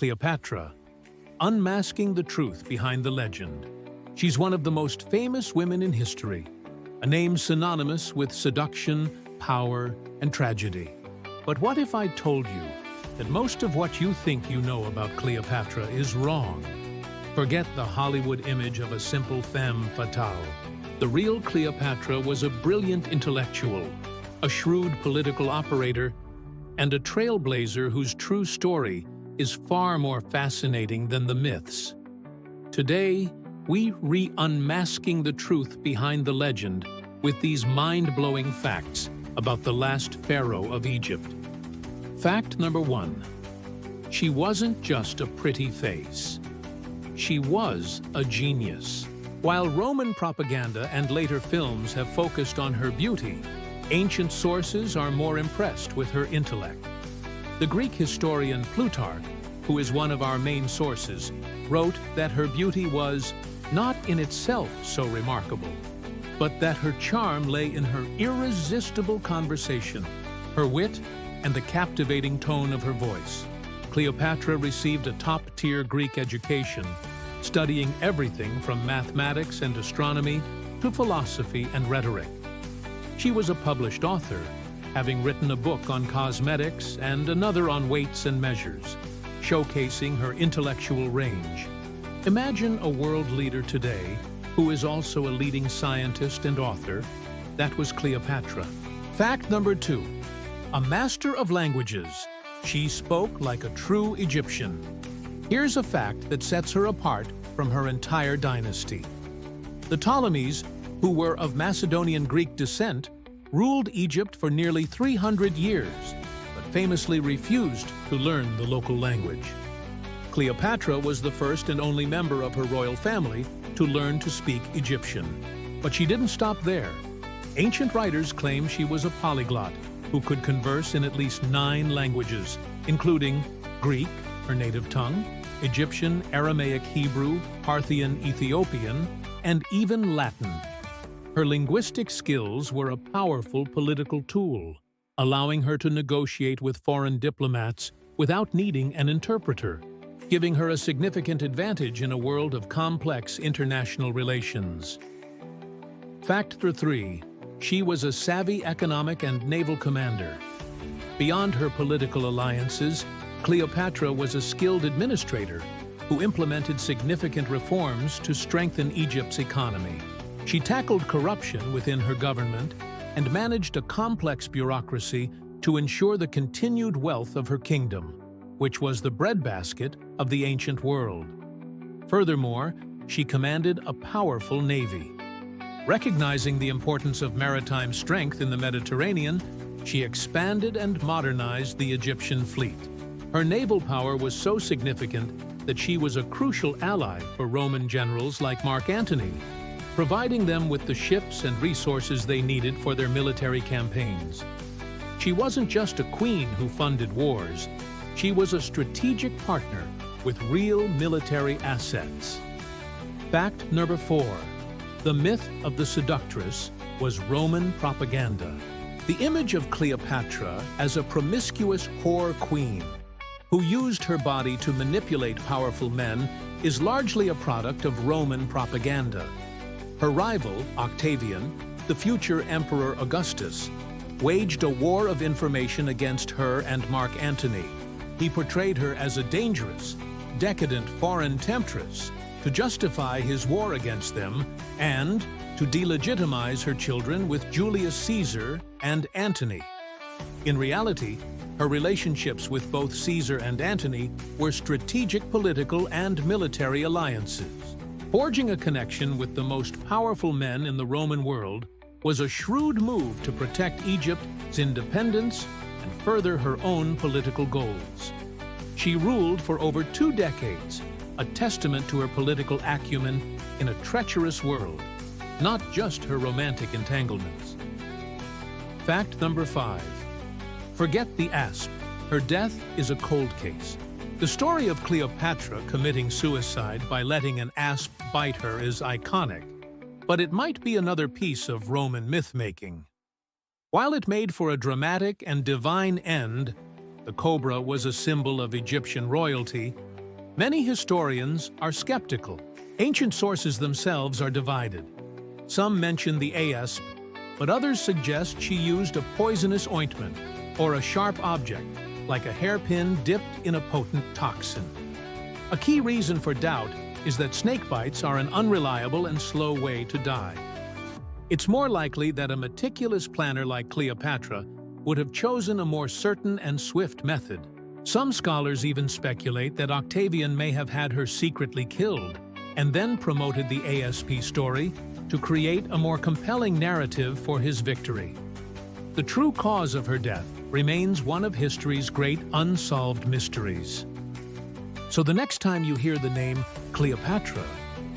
Cleopatra, unmasking the truth behind the legend. She's one of the most famous women in history, a name synonymous with seduction, power, and tragedy. But what if I told you that most of what you think you know about Cleopatra is wrong? Forget the Hollywood image of a simple femme fatale. The real Cleopatra was a brilliant intellectual, a shrewd political operator, and a trailblazer whose true story is far more fascinating than the myths. Today, we unmasking the truth behind the legend with these mind-blowing facts about the last pharaoh of Egypt. Fact number 1. She wasn't just a pretty face. She was a genius. While Roman propaganda and later films have focused on her beauty, ancient sources are more impressed with her intellect. The Greek historian Plutarch, who is one of our main sources, wrote that her beauty was not in itself so remarkable, but that her charm lay in her irresistible conversation, her wit, and the captivating tone of her voice. Cleopatra received a top-tier Greek education, studying everything from mathematics and astronomy to philosophy and rhetoric. She was a published author, having written a book on cosmetics and another on weights and measures, showcasing her intellectual range. Imagine a world leader today who is also a leading scientist and author. That was Cleopatra. Fact number 2. A master of languages. She spoke like a true Egyptian. Here's a fact that sets her apart from her entire dynasty. The Ptolemies, who were of Macedonian Greek descent, ruled Egypt for nearly 300 years, but famously refused to learn the local language. Cleopatra was the first and only member of her royal family to learn to speak Egyptian. But she didn't stop there. Ancient writers claim she was a polyglot who could converse in at least 9 languages, including Greek, her native tongue, Egyptian, Aramaic, Hebrew, Parthian, Ethiopian, and even Latin. Her linguistic skills were a powerful political tool, allowing her to negotiate with foreign diplomats without needing an interpreter, giving her a significant advantage in a world of complex international relations. Fact 3. She was a savvy economic and naval commander. Beyond her political alliances, Cleopatra was a skilled administrator who implemented significant reforms to strengthen Egypt's economy. She tackled corruption within her government and managed a complex bureaucracy to ensure the continued wealth of her kingdom, which was the breadbasket of the ancient world. Furthermore, she commanded a powerful navy. Recognizing the importance of maritime strength in the Mediterranean, she expanded and modernized the Egyptian fleet. Her naval power was so significant that she was a crucial ally for Roman generals like Mark Antony, providing them with the ships and resources they needed for their military campaigns. She wasn't just a queen who funded wars, she was a strategic partner with real military assets. Fact number 4. The myth of the seductress was Roman propaganda. The image of Cleopatra as a promiscuous whore queen who used her body to manipulate powerful men is largely a product of Roman propaganda. Her rival, Octavian, the future Emperor Augustus, waged a war of information against her and Mark Antony. He portrayed her as a dangerous, decadent foreign temptress to justify his war against them and to delegitimize her children with Julius Caesar and Antony. In reality, her relationships with both Caesar and Antony were strategic political and military alliances. Forging a connection with the most powerful men in the Roman world was a shrewd move to protect Egypt's independence and further her own political goals. She ruled for over 2 decades, a testament to her political acumen in a treacherous world, not just her romantic entanglements. Fact number 5. Forget the asp. Her death is a cold case. The story of Cleopatra committing suicide by letting an asp bite her is iconic, but it might be another piece of Roman myth-making. While it made for a dramatic and divine end, the cobra was a symbol of Egyptian royalty Many historians are skeptical. Ancient sources themselves are divided. Some mention the asp, but others suggest she used a poisonous ointment or a sharp object, like a hairpin dipped in a potent toxin. A key reason for doubt is that snake bites are an unreliable and slow way to die. It's more likely that a meticulous planner like Cleopatra would have chosen a more certain and swift method. Some scholars even speculate that Octavian may have had her secretly killed and then promoted the asp story to create a more compelling narrative for his victory. The true cause of her death remains one of history's great unsolved mysteries. So the next time you hear the name Cleopatra,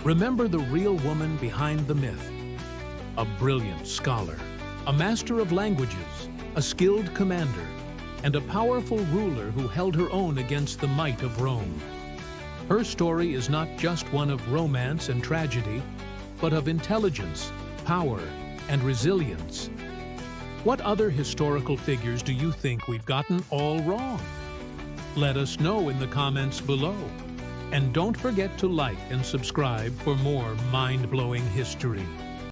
remember the real woman behind the myth. A brilliant scholar, a master of languages, a skilled commander, and a powerful ruler who held her own against the might of Rome. Her story is not just one of romance and tragedy, but of intelligence, power, and resilience. What other historical figures do you think we've gotten all wrong? Let us know in the comments below. And don't forget to like and subscribe for more mind-blowing history.